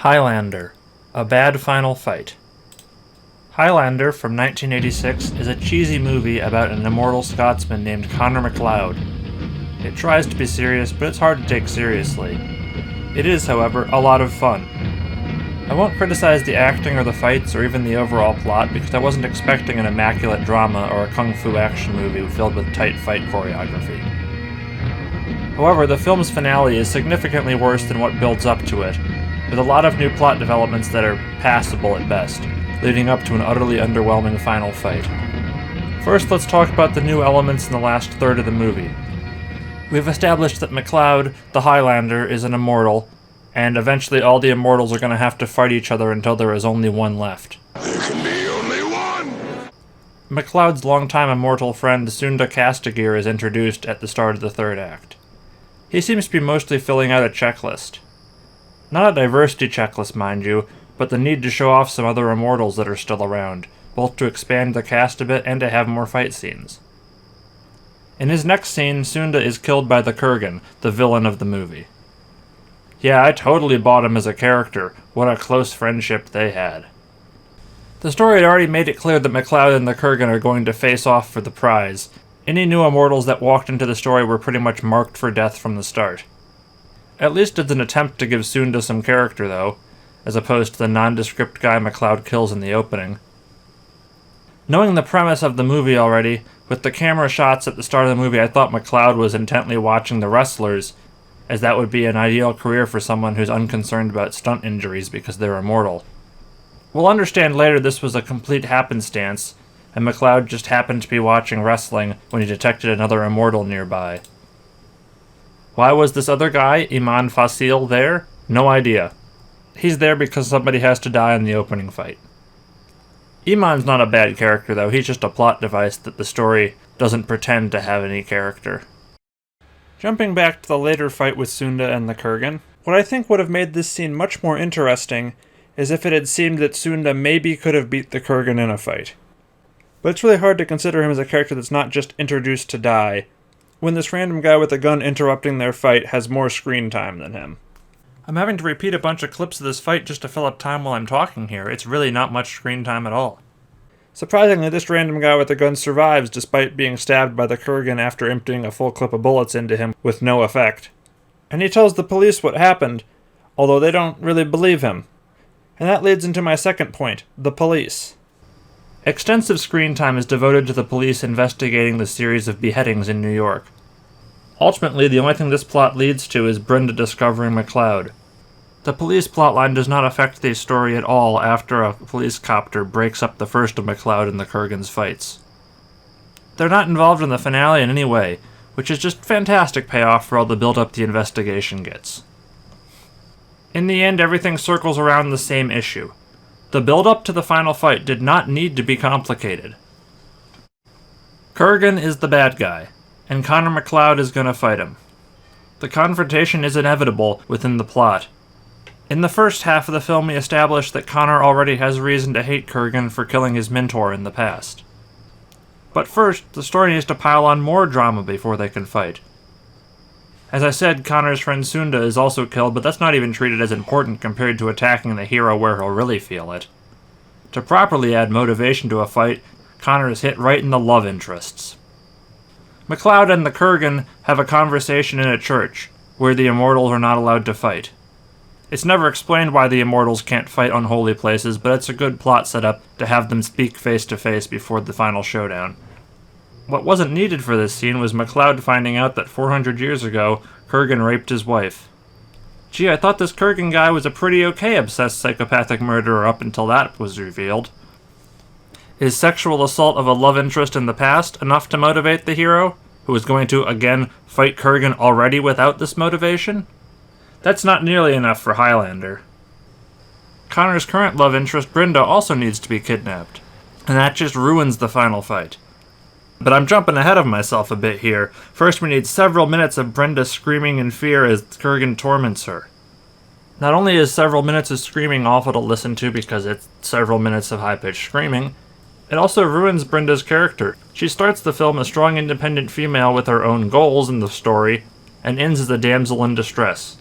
Highlander, a bad final fight. Highlander from 1986 is a cheesy movie about an immortal Scotsman named Connor MacLeod. It tries to be serious, but it's hard to take seriously. It is, however, a lot of fun. I won't criticize the acting or the fights or even the overall plot because I wasn't expecting an immaculate drama or a kung fu action movie filled with tight fight choreography. However, the film's finale is significantly worse than what builds up to it, with a lot of new plot developments that are passable at best, leading up to an utterly underwhelming final fight. First, let's talk about the new elements in the last third of the movie. We've established that MacLeod, the Highlander, is an immortal, and eventually all the immortals are going to have to fight each other until there is only one left. There can be only one! MacLeod's longtime immortal friend Sunda is introduced at the start of the third act. He seems to be mostly filling out a checklist. Not a diversity checklist, mind you, but the need to show off some other immortals that are still around, both to expand the cast a bit and to have more fight scenes. In his next scene, Sunda is killed by the Kurgan, the villain of the movie. Yeah, I totally bought him as a character. What a close friendship they had. The story had already made it clear that MacLeod and the Kurgan are going to face off for the prize. Any new immortals that walked into the story were pretty much marked for death from the start. At least it's an attempt to give Sunda some character, though, as opposed to the nondescript guy MacLeod kills in the opening. Knowing the premise of the movie already, with the camera shots at the start of the movie, I thought MacLeod was intently watching the wrestlers, as that would be an ideal career for someone who's unconcerned about stunt injuries because they're immortal. We'll understand later this was a complete happenstance, and MacLeod just happened to be watching wrestling when he detected another immortal nearby. Why was this other guy, Iman, there? No idea. He's there because somebody has to die in the opening fight. Iman's not a bad character, though. He's just a plot device that the story doesn't pretend to have any character. Jumping back to the later fight with Sunda and the Kurgan, what I think would have made this scene much more interesting is if it had seemed that Sunda maybe could have beat the Kurgan in a fight. But it's really hard to consider him as a character that's not just introduced to die, when this random guy with a gun interrupting their fight has more screen time than him. I'm having to repeat a bunch of clips of this fight just to fill up time while I'm talking here. It's really not much screen time at all. Surprisingly, this random guy with a gun survives despite being stabbed by the Kurgan after emptying a full clip of bullets into him with no effect. And he tells the police what happened, although they don't really believe him. And that leads into my second point, the police. Extensive screen time is devoted to the police investigating the series of beheadings in New York. Ultimately, the only thing this plot leads to is Brenda discovering MacLeod. The police plotline does not affect the story at all after a police copter breaks up the first of MacLeod and the Kurgan's fights. They're not involved in the finale in any way, which is just fantastic payoff for all the build-up the investigation gets. In the end, everything circles around the same issue. The build-up to the final fight did not need to be complicated. Kurgan is the bad guy, and Connor MacLeod is going to fight him. The confrontation is inevitable within the plot. In the first half of the film, we establish that Connor already has reason to hate Kurgan for killing his mentor in the past. But first, the story needs to pile on more drama before they can fight. As I said, Connor's friend Sunda is also killed, but that's not even treated as important compared to attacking the hero where he'll really feel it. To properly add motivation to a fight, Connor is hit right in the love interests. MacLeod and the Kurgan have a conversation in a church, where the immortals are not allowed to fight. It's never explained why the immortals can't fight on holy places, but it's a good plot setup to have them speak face to face before the final showdown. What wasn't needed for this scene was MacLeod finding out that 400 years ago, Kurgan raped his wife. Gee, I thought this Kurgan guy was a pretty okay obsessed psychopathic murderer up until that was revealed. Is sexual assault of a love interest in the past enough to motivate the hero, who is going to, again, fight Kurgan already without this motivation? That's not nearly enough for Highlander. Connor's current love interest, Brenda, also needs to be kidnapped, and that just ruins the final fight. But I'm jumping ahead of myself a bit here. First, we need several minutes of Brenda screaming in fear as Kurgan torments her. Not only is several minutes of screaming awful to listen to because it's several minutes of high-pitched screaming, it also ruins Brenda's character. She starts the film a strong independent female with her own goals in the story, and ends as a damsel in distress.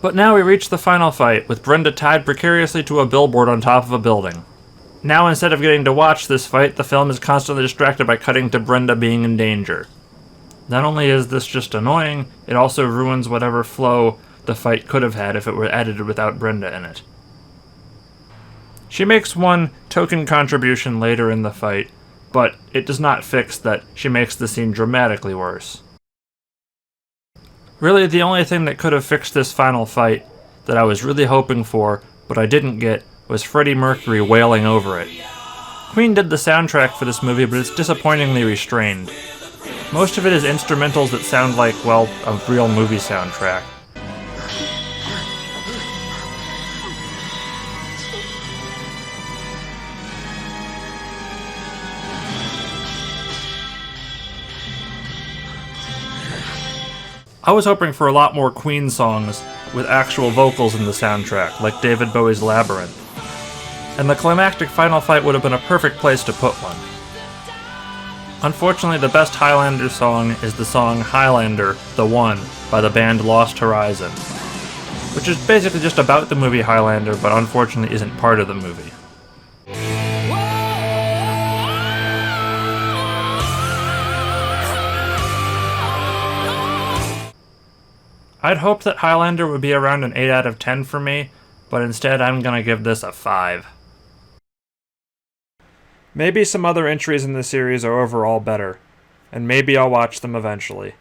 But now we reach the final fight, with Brenda tied precariously to a billboard on top of a building. Now instead of getting to watch this fight, the film is constantly distracted by cutting to Brenda being in danger. Not only is this just annoying, it also ruins whatever flow the fight could have had if it were edited without Brenda in it. She makes one token contribution later in the fight, but it does not fix that she makes the scene dramatically worse. Really, the only thing that could have fixed this final fight that I was really hoping for, but I didn't get, was Freddie Mercury wailing over it. Queen did the soundtrack for this movie, but it's disappointingly restrained. Most of it is instrumentals that sound like, well, a real movie soundtrack. I was hoping for a lot more Queen songs with actual vocals in the soundtrack, like David Bowie's Labyrinth. And the climactic final fight would have been a perfect place to put one. Unfortunately, the best Highlander song is the song Highlander, The One, by the band Lost Horizon, which is basically just about the movie Highlander, but unfortunately isn't part of the movie. I'd hoped that Highlander would be around an 8 out of 10 for me, but instead I'm gonna give this a 5. Maybe some other entries in the series are overall better, and maybe I'll watch them eventually.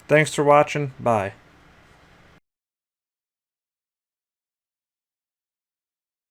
Thanks for watching, bye.